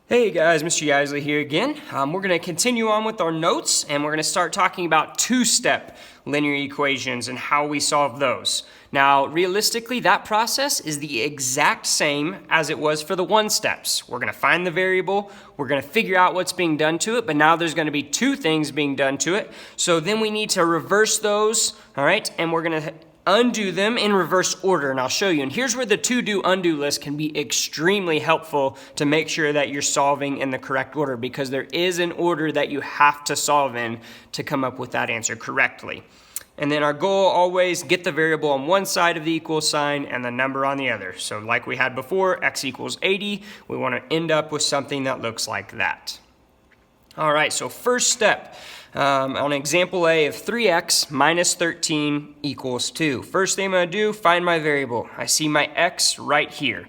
Hey guys, Mr. Yaisley here again. We're going to continue on with our notes and we're going to start talking about two-step linear equations and how we solve those. Now, realistically, that process is the exact same as it was for the one steps. We're going to find the variable, we're going to figure out what's being done to it, but now there's going to be two things being done to it. So then we need to reverse those, all right, and we're going to undo them in reverse order, and I'll show you. And here's where the to-do-undo list can be extremely helpful to make sure that you're solving in the correct order, because there is an order that you have to solve in to come up with that answer correctly. And then our goal, always get the variable on one side of the equal sign and the number on the other. So like we had before, x equals 80, we want to end up with something that looks like that. All right, so first step. On example A of 3x minus 13 equals 2. First thing I'm going to do, find my variable. I see my x right here.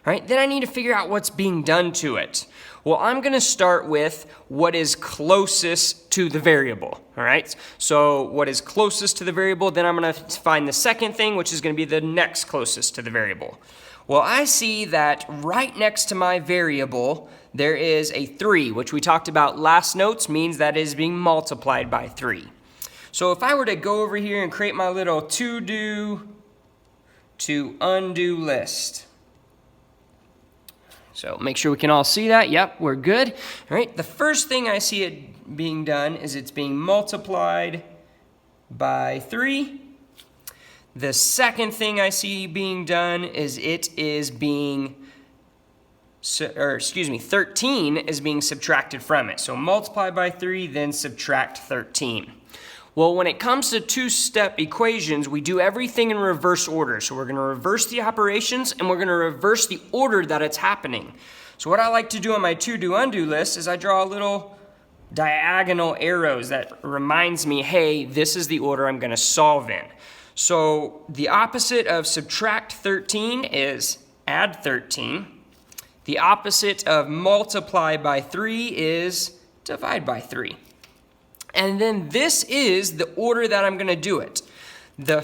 All right, then I need to figure out what's being done to it. Well, I'm going to start with what is closest to the variable. All right, so what is closest to the variable, then I'm going to find the second thing, which is going to be the next closest to the variable. Well, I see that right next to my variable, there is a 3, which we talked about last notes, means that it is being multiplied by 3. So if I were to go over here and create my little to-do to undo list. So make sure we can all see that. Yep, we're good. All right, the first thing I see it being done is it's being multiplied by 3. The second thing I see being done is it is being 13 is being subtracted from it. So multiply by 3, then subtract 13. Well, when it comes to two-step equations, we do everything in reverse order. So we're going to reverse the operations and we're going to reverse the order that it's happening. So what I like to do on my to-do-undo list is I draw little diagonal arrows that reminds me, hey, this is the order I'm going to solve in. So the opposite of subtract 13 is add 13. The opposite of multiply by 3 is divide by 3. And then this is the order that I'm going to do it. The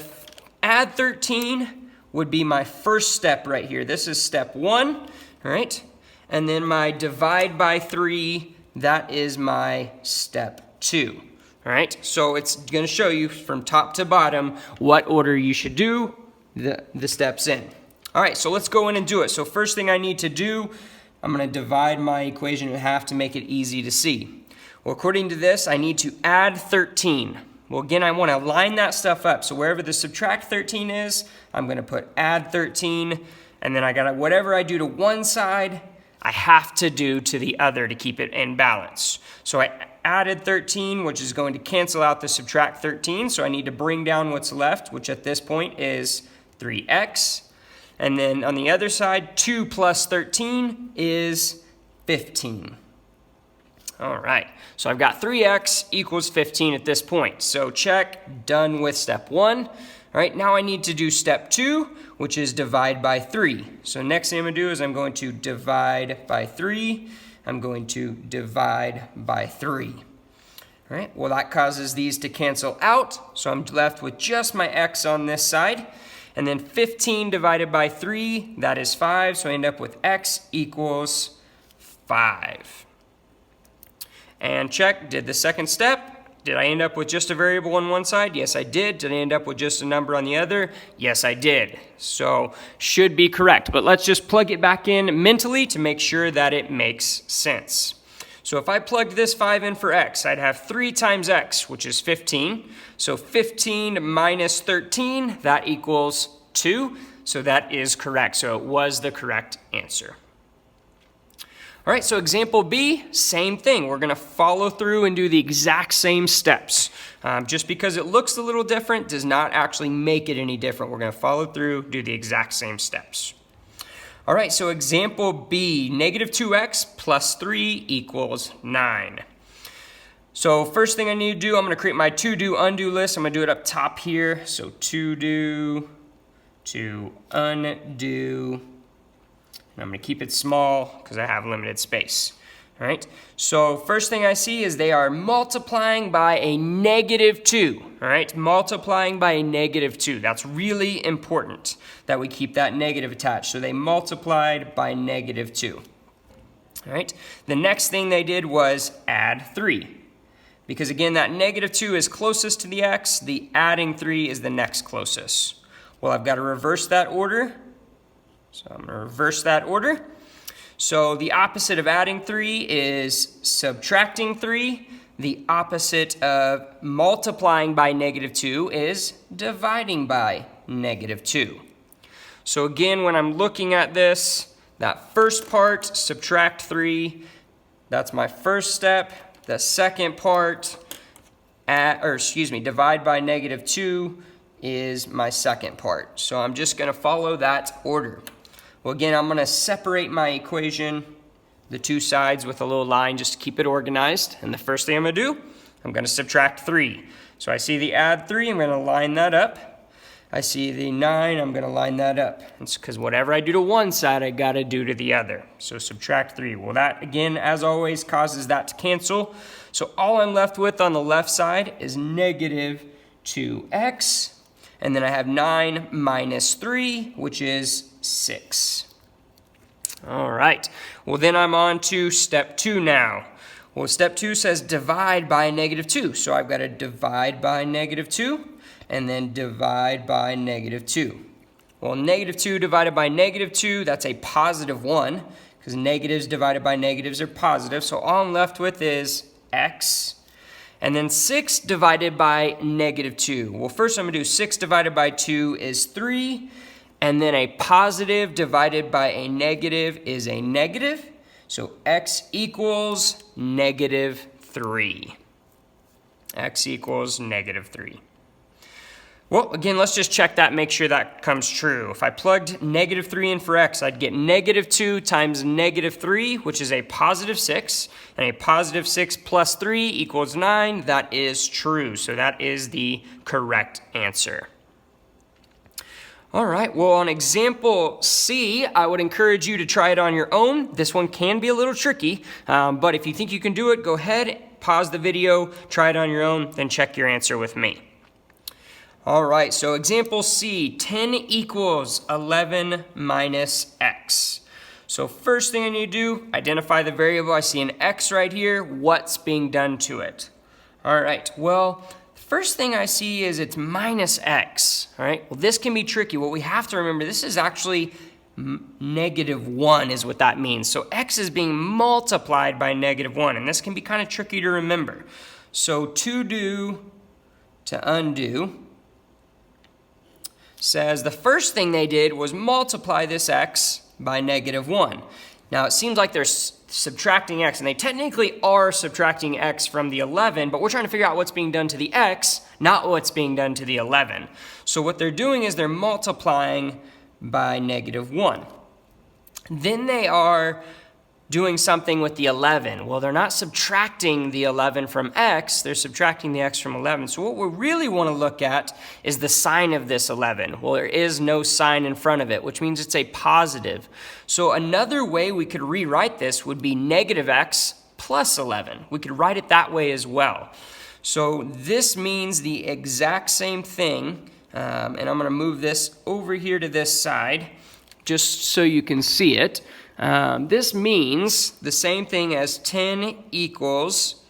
add 13 would be my first step right here. This is step 1, all right? And then my divide by 3, that is my step 2. All right, so it's going to show you from top to bottom what order you should do the steps in. All right, so let's go in and do it. So first thing I need to do, I'm going to divide my equation in half to make it easy to see. Well, according to this, I need to add 13. Well, again, I want to line that stuff up. So wherever the subtract 13 is, I'm going to put add 13, and then I got to, whatever I do to one side, I have to do to the other to keep it in balance. So I added 13, which is going to cancel out the subtract 13. So I need to bring down what's left, which at this point is 3x. And then on the other side, 2 plus 13 is 15. All right, so I've got 3x equals 15 at this point. So check, done with step 1. All right, now I need to do step 2, which is divide by 3. So next thing I'm going to do is I'm going to divide by 3. I'm going to divide by 3. All right, well, that causes these to cancel out. So I'm left with just my x on this side. And then 15 divided by 3, that is 5. So I end up with x equals 5. And check, did the second step. Did I end up with just a variable on one side? Yes, I did. Did I end up with just a number on the other? Yes, I did. So should be correct. But let's just plug it back in mentally to make sure that it makes sense. So if I plugged this 5 in for x, I'd have 3 times x, which is 15. So 15 minus 13, that equals 2. So that is correct. So it was the correct answer. All right, so example B, same thing. We're going to follow through and do the exact same steps. Just because it looks a little different does not actually make it any different. We're going to follow through, do the exact same steps. All right, so example B, negative 2x plus 3 equals 9. So first thing I need to do, I'm going to create my to-do undo list. I'm going to do it up top here. So to-do to undo. I'm going to keep it small because I have limited space. All right, so first thing I see is they are multiplying by a negative 2. All right, multiplying by a negative 2. That's really important that we keep that negative attached. So they multiplied by negative 2. All right, the next thing they did was add 3. Because again, that negative 2 is closest to the x, the adding 3 is the next closest. Well, I've got to reverse that order. So I'm going to reverse that order. So the opposite of adding 3 is subtracting 3. The opposite of multiplying by negative 2 is dividing by negative 2. So again, when I'm looking at this, that first part, subtract 3, that's my first step. The second part, divide by negative 2 is my second part. So I'm just going to follow that order. Well, again, I'm going to separate my equation, the two sides, with a little line just to keep it organized. And the first thing I'm going to do, I'm going to subtract 3. So I see the add 3, I'm going to line that up. I see the 9, I'm going to line that up. It's because whatever I do to one side, I got to do to the other. So subtract 3. Well, that, again, as always, causes that to cancel. So all I'm left with on the left side is negative 2x. And then I have 9 minus 3, which is 6. All right. Well, then I'm on to step 2 now. Well, step 2 says divide by negative 2. So I've got to divide by negative 2. And then divide by negative 2. Well, negative 2 divided by negative 2, that's a positive 1, because negatives divided by negatives are positive. So all I'm left with is x. And then 6 divided by negative 2. Well, first I'm going to do 6 divided by 2 is 3. And then a positive divided by a negative is a negative. So x equals negative 3. X equals negative 3. Well, again, let's just check that, make sure that comes true. If I plugged negative 3 in for x, I'd get negative 2 times negative 3, which is a positive 6. And a positive 6 plus 3 equals 9. That is true. So that is the correct answer. All right, well, on example C, I would encourage you to try it on your own. This one can be a little tricky, but if you think you can do it, go ahead, pause the video, try it on your own, then check your answer with me. All right, so example C, 10 equals 11 minus x. So first thing I need to do, identify the variable. I see an x right here. What's being done to it? All right, well, first thing I see is it's minus x. All right, well, this can be tricky. What we have to remember, this is actually negative 1 is what that means. So x is being multiplied by negative 1, and this can be kind of tricky to remember. So to do to undo says the first thing they did was multiply this x by negative 1. Now it seems like they're subtracting x, and they technically are subtracting x from the 11, but we're trying to figure out what's being done to the x, not what's being done to the 11. So what they're doing is they're multiplying by negative 1. Then they are doing something with the 11. Well, they're not subtracting the 11 from x, they're subtracting the x from 11. So what we really want to look at is the sign of this 11. Well, there is no sign in front of it, which means it's a positive. So another way we could rewrite this would be negative x plus 11. We could write it that way as well. So this means the exact same thing, and I'm going to move this over here to this side, just so you can see it. This means the same thing as 10 equals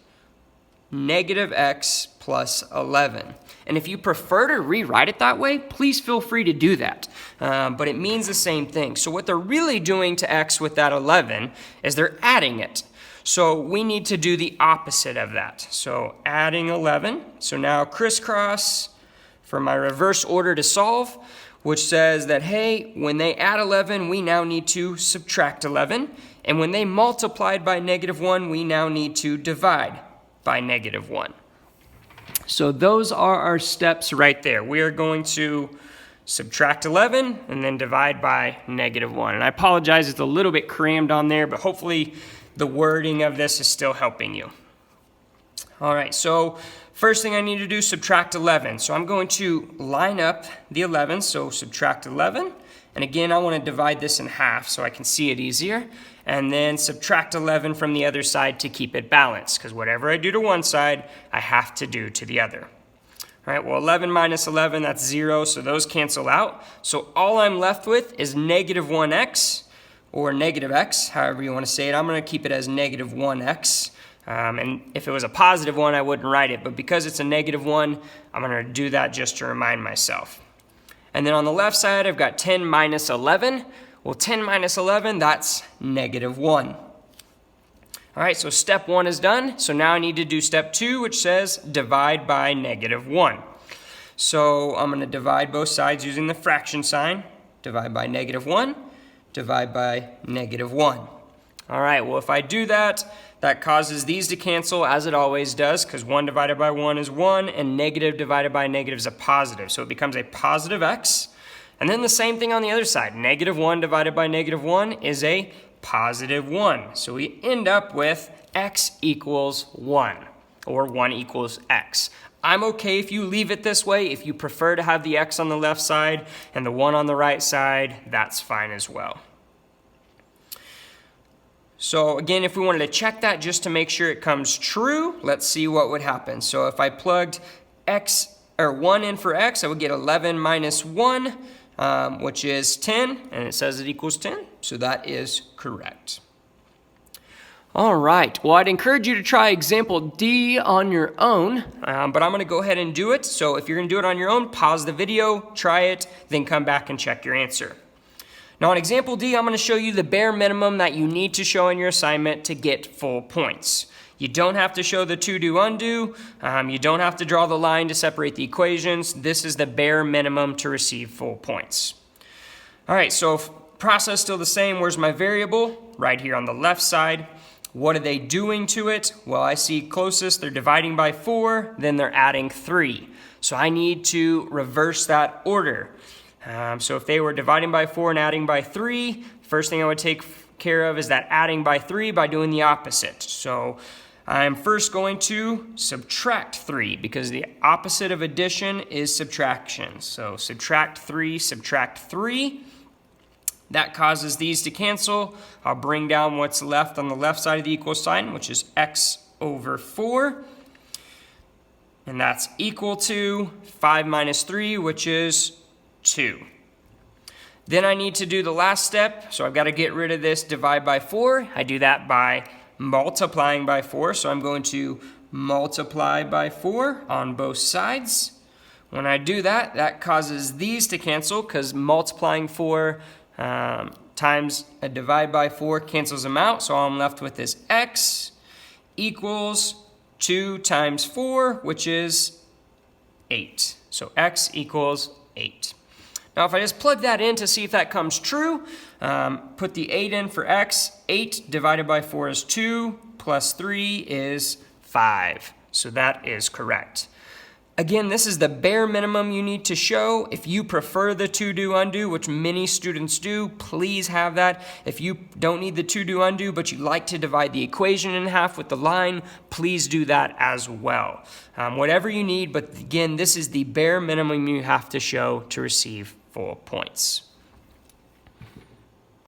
negative x plus 11. And if you prefer to rewrite it that way, please feel free to do that. But it means the same thing. So what they're really doing to x with that 11 is they're adding it. So we need to do the opposite of that. So adding 11. So now crisscross for my reverse order to solve, which says that, hey, when they add 11, we now need to subtract 11. And when they multiplied by negative 1, we now need to divide by negative 1. So those are our steps right there. We are going to subtract 11 and then divide by negative 1. And I apologize, it's a little bit crammed on there, but hopefully the wording of this is still helping you. All right, so first thing I need to do, subtract 11. So I'm going to line up the 11, so subtract 11. And again, I want to divide this in half so I can see it easier. And then subtract 11 from the other side to keep it balanced, because whatever I do to one side, I have to do to the other. All right, well, 11 minus 11, that's 0, so those cancel out. So all I'm left with is negative 1x, or negative x, however you want to say it. I'm going to keep it as negative 1x. And if it was a positive 1, I wouldn't write it. But because it's a negative 1, I'm going to do that just to remind myself. And then on the left side, I've got 10 minus 11. Well, 10 minus 11, that's negative 1. All right, so step 1 is done. So now I need to do step 2, which says divide by negative 1. So I'm going to divide both sides using the fraction sign. Divide by negative 1, divide by negative 1. All right, well, if I do that, that causes these to cancel as it always does, because 1 divided by 1 is 1, and negative divided by negative is a positive. So it becomes a positive x. And then the same thing on the other side. Negative 1 divided by negative 1 is a positive 1. So we end up with x equals 1, or 1 equals x. I'm okay if you leave it this way. If you prefer to have the x on the left side and the 1 on the right side, that's fine as well. So again, if we wanted to check that just to make sure it comes true, let's see what would happen. So if I plugged x or 1 in for x, I would get 11 minus 1, which is 10, and it says it equals 10, so that is correct. All right, well, I'd encourage you to try example D on your own, but I'm going to go ahead and do it. So if you're going to do it on your own, pause the video, try it, then come back and check your answer. Now on example D, I'm going to show you the bare minimum that you need to show in your assignment to get full points. You don't have to show the to-do undo. You don't have to draw the line to separate the equations. This is the bare minimum to receive full points. All right, so process still the same. Where's my variable? Right here on the left side. What are they doing to it? Well, I see closest, they're dividing by 4, then they're adding 3. So I need to reverse that order. So if they were dividing by 4 and adding by 3, first thing I would take care of is that adding by 3 by doing the opposite. So I'm first going to subtract 3 because the opposite of addition is subtraction. So subtract 3, subtract 3. That causes these to cancel. I'll bring down what's left on the left side of the equal sign, which is x over 4. And that's equal to 5 minus 3, which is 2. Then I need to do the last step. So I've got to get rid of this divide by 4. I do that by multiplying by 4. So I'm going to multiply by 4 on both sides. When I do that, that causes these to cancel because multiplying 4 times a divide by 4 cancels them out. So all I'm left with is x equals 2 times 4, which is 8. So x equals 8. Now if I just plug that in to see if that comes true, put the 8 in for x. 8 divided by 4 is 2, plus 3 is 5. So that is correct. Again, this is the bare minimum you need to show. If you prefer the to-do undo, which many students do, please have that. If you don't need the to-do undo, but you like to divide the equation in half with the line, please do that as well. Whatever you need, but again, this is the bare minimum you have to show to receive full points.